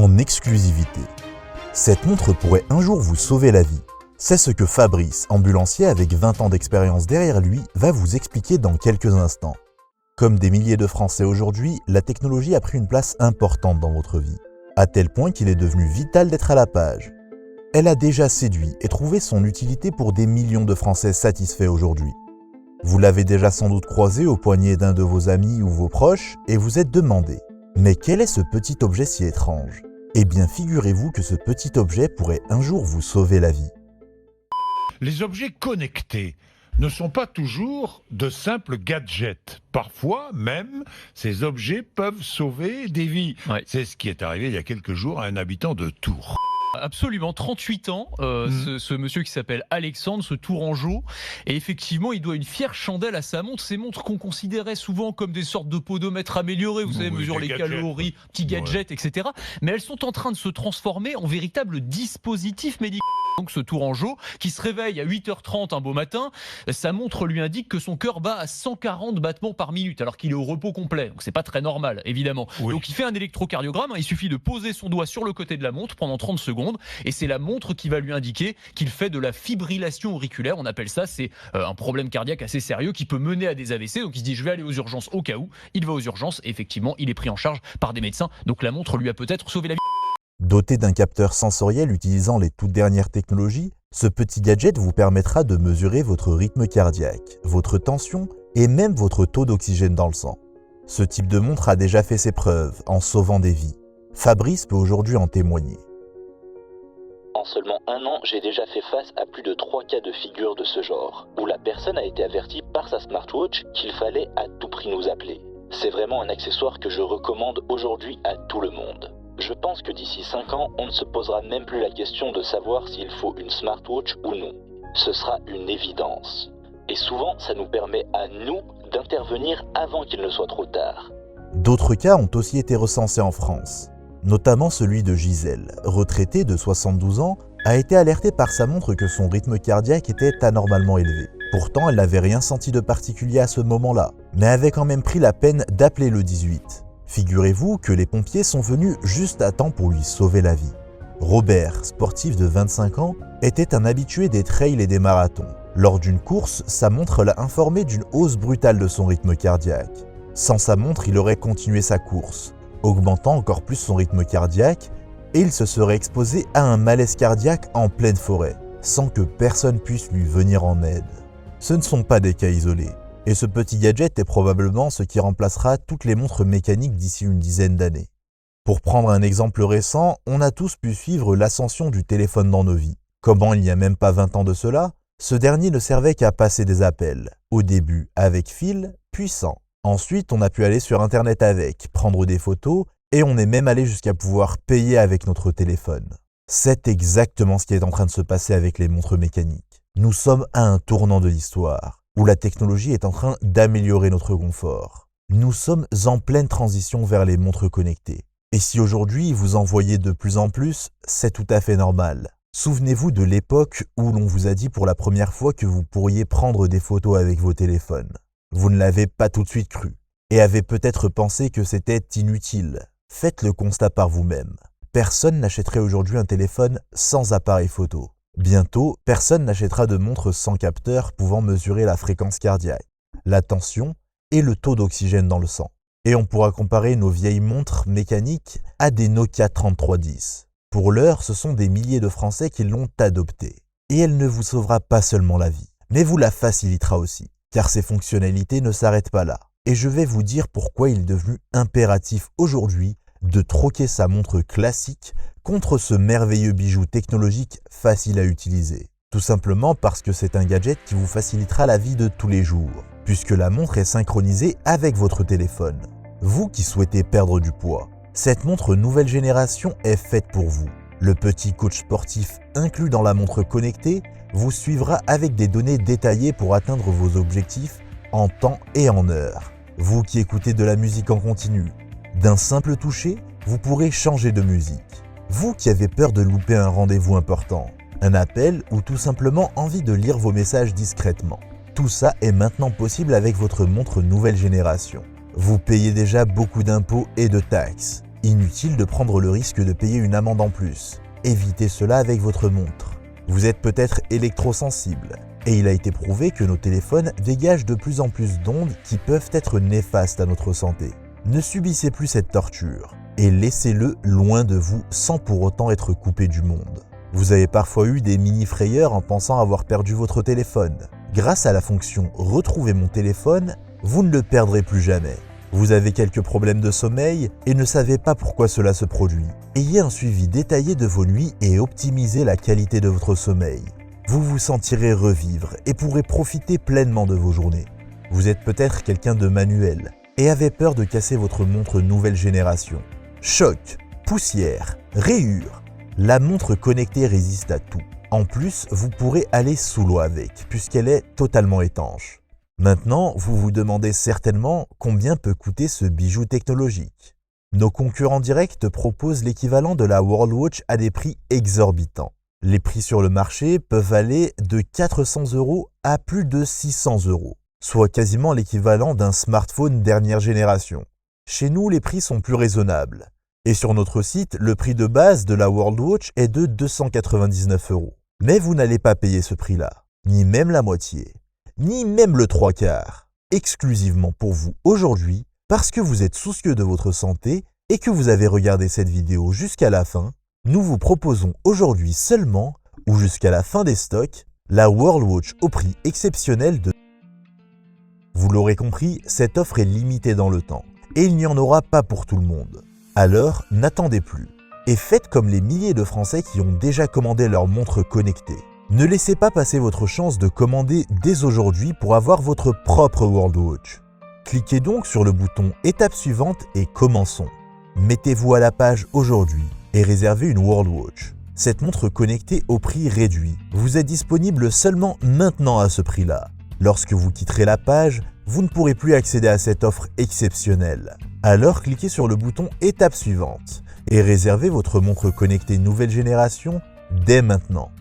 en exclusivité. Cette montre pourrait un jour vous sauver la vie. C'est ce que Fabrice, ambulancier avec 20 ans d'expérience derrière lui, va vous expliquer dans quelques instants. Comme des milliers de Français aujourd'hui, la technologie a pris une place importante dans votre vie, à tel point qu'il est devenu vital d'être à la page. Elle a déjà séduit et trouvé son utilité pour des millions de Français satisfaits aujourd'hui. Vous l'avez déjà sans doute croisé au poignet d'un de vos amis ou vos proches et vous êtes demandé « Mais quel est ce petit objet si étrange ?» Eh bien, figurez-vous que ce petit objet pourrait un jour vous sauver la vie. Les objets connectés ne sont pas toujours de simples gadgets. Parfois, même, ces objets peuvent sauver des vies. Ouais. C'est ce qui est arrivé il y a quelques jours à un habitant de Tours. Absolument, 38 ans, ce monsieur qui s'appelle Alexandre, ce Tourangeau, et effectivement il doit une fière chandelle à sa montre, ces montres qu'on considérait souvent comme des sortes de podomètres améliorés, vous savez, mesurent les calories, petits gadgets, etc. Mais elles sont en train de se transformer en véritables dispositifs médicaux. Donc ce Tourangeau qui se réveille à 8h30 un beau matin, sa montre lui indique que son cœur bat à 140 battements par minute alors qu'il est au repos complet. Donc c'est pas très normal évidemment. Oui. Donc il fait un électrocardiogramme, il suffit de poser son doigt sur le côté de la montre pendant 30 secondes et c'est la montre qui va lui indiquer qu'il fait de la fibrillation auriculaire. On appelle ça, c'est un problème cardiaque assez sérieux qui peut mener à des AVC. Donc il se dit je vais aller aux urgences au cas où. Il va aux urgences et effectivement il est pris en charge par des médecins. Donc la montre lui a peut-être sauvé la vie. Doté d'un capteur sensoriel utilisant les toutes dernières technologies, ce petit gadget vous permettra de mesurer votre rythme cardiaque, votre tension et même votre taux d'oxygène dans le sang. Ce type de montre a déjà fait ses preuves en sauvant des vies. Fabrice peut aujourd'hui en témoigner. En seulement un an, j'ai déjà fait face à plus de 3 cas de figure de ce genre, où la personne a été avertie par sa smartwatch qu'il fallait à tout prix nous appeler. C'est vraiment un accessoire que je recommande aujourd'hui à tout le monde. Je pense que d'ici 5 ans, on ne se posera même plus la question de savoir s'il faut une smartwatch ou non. Ce sera une évidence. Et souvent, ça nous permet à nous d'intervenir avant qu'il ne soit trop tard. D'autres cas ont aussi été recensés en France, notamment celui de Gisèle, retraitée de 72 ans, a été alertée par sa montre que son rythme cardiaque était anormalement élevé. Pourtant, elle n'avait rien senti de particulier à ce moment-là, mais avait quand même pris la peine d'appeler le 18. Figurez-vous que les pompiers sont venus juste à temps pour lui sauver la vie. Robert, sportif de 25 ans, était un habitué des trails et des marathons. Lors d'une course, sa montre l'a informé d'une hausse brutale de son rythme cardiaque. Sans sa montre, il aurait continué sa course, augmentant encore plus son rythme cardiaque, et il se serait exposé à un malaise cardiaque en pleine forêt, sans que personne puisse lui venir en aide. Ce ne sont pas des cas isolés. Et ce petit gadget est probablement ce qui remplacera toutes les montres mécaniques d'ici une dizaine d'années. Pour prendre un exemple récent, on a tous pu suivre l'ascension du téléphone dans nos vies. Comment il n'y a même pas 20 ans de cela, ce dernier ne servait qu'à passer des appels. Au début avec fil, puissant. Ensuite, on a pu aller sur Internet avec, prendre des photos, et on est même allé jusqu'à pouvoir payer avec notre téléphone. C'est exactement ce qui est en train de se passer avec les montres mécaniques. Nous sommes à un tournant de l'histoire, où la technologie est en train d'améliorer notre confort. Nous sommes en pleine transition vers les montres connectées. Et si aujourd'hui vous en voyez de plus en plus, c'est tout à fait normal. Souvenez-vous de l'époque où l'on vous a dit pour la première fois que vous pourriez prendre des photos avec vos téléphones. Vous ne l'avez pas tout de suite cru, et avez peut-être pensé que c'était inutile. Faites le constat par vous-même. Personne n'achèterait aujourd'hui un téléphone sans appareil photo. Bientôt, personne n'achètera de montre sans capteur pouvant mesurer la fréquence cardiaque, la tension et le taux d'oxygène dans le sang. Et on pourra comparer nos vieilles montres mécaniques à des Nokia 3310. Pour l'heure, ce sont des milliers de Français qui l'ont adoptée. Et elle ne vous sauvera pas seulement la vie, mais vous la facilitera aussi, car ses fonctionnalités ne s'arrêtent pas là. Et je vais vous dire pourquoi il est devenu impératif aujourd'hui de troquer sa montre classique contre ce merveilleux bijou technologique facile à utiliser. Tout simplement parce que c'est un gadget qui vous facilitera la vie de tous les jours, puisque la montre est synchronisée avec votre téléphone. Vous qui souhaitez perdre du poids, cette montre nouvelle génération est faite pour vous. Le petit coach sportif inclus dans la montre connectée vous suivra avec des données détaillées pour atteindre vos objectifs en temps et en heure. Vous qui écoutez de la musique en continu, d'un simple toucher, vous pourrez changer de musique. Vous qui avez peur de louper un rendez-vous important, un appel ou tout simplement envie de lire vos messages discrètement. Tout ça est maintenant possible avec votre montre nouvelle génération. Vous payez déjà beaucoup d'impôts et de taxes. Inutile de prendre le risque de payer une amende en plus. Évitez cela avec votre montre. Vous êtes peut-être électrosensible, et il a été prouvé que nos téléphones dégagent de plus en plus d'ondes qui peuvent être néfastes à notre santé. Ne subissez plus cette torture, et laissez-le loin de vous sans pour autant être coupé du monde. Vous avez parfois eu des mini-frayeurs en pensant avoir perdu votre téléphone. Grâce à la fonction « Retrouver mon téléphone », vous ne le perdrez plus jamais. Vous avez quelques problèmes de sommeil et ne savez pas pourquoi cela se produit. Ayez un suivi détaillé de vos nuits et optimisez la qualité de votre sommeil. Vous vous sentirez revivre et pourrez profiter pleinement de vos journées. Vous êtes peut-être quelqu'un de manuel et avez peur de casser votre montre nouvelle génération. Choc, poussière, rayures. La montre connectée résiste à tout. En plus, vous pourrez aller sous l'eau avec, puisqu'elle est totalement étanche. Maintenant, vous vous demandez certainement combien peut coûter ce bijou technologique. Nos concurrents directs proposent l'équivalent de la World Watch à des prix exorbitants. Les prix sur le marché peuvent aller de 400 € à plus de 600 €, soit quasiment l'équivalent d'un smartphone dernière génération. Chez nous, les prix sont plus raisonnables. Et sur notre site, le prix de base de la World Watch est de 299 €. Mais vous n'allez pas payer ce prix-là, ni même la moitié, ni même le 3/4, exclusivement pour vous aujourd'hui, parce que vous êtes soucieux de votre santé et que vous avez regardé cette vidéo jusqu'à la fin. Nous vous proposons aujourd'hui seulement, ou jusqu'à la fin des stocks, la World Watch au prix exceptionnel de... Vous l'aurez compris, cette offre est limitée dans le temps, et il n'y en aura pas pour tout le monde. Alors, n'attendez plus, et faites comme les milliers de Français qui ont déjà commandé leur montre connectée. Ne laissez pas passer votre chance de commander dès aujourd'hui pour avoir votre propre World Watch. Cliquez donc sur le bouton « Étape suivante » et commençons. Mettez-vous à la page aujourd'hui et réservez une World Watch. Cette montre connectée au prix réduit vous est disponible seulement maintenant à ce prix-là. Lorsque vous quitterez la page, vous ne pourrez plus accéder à cette offre exceptionnelle. Alors cliquez sur le bouton « Étape suivante » et réservez votre montre connectée nouvelle génération dès maintenant.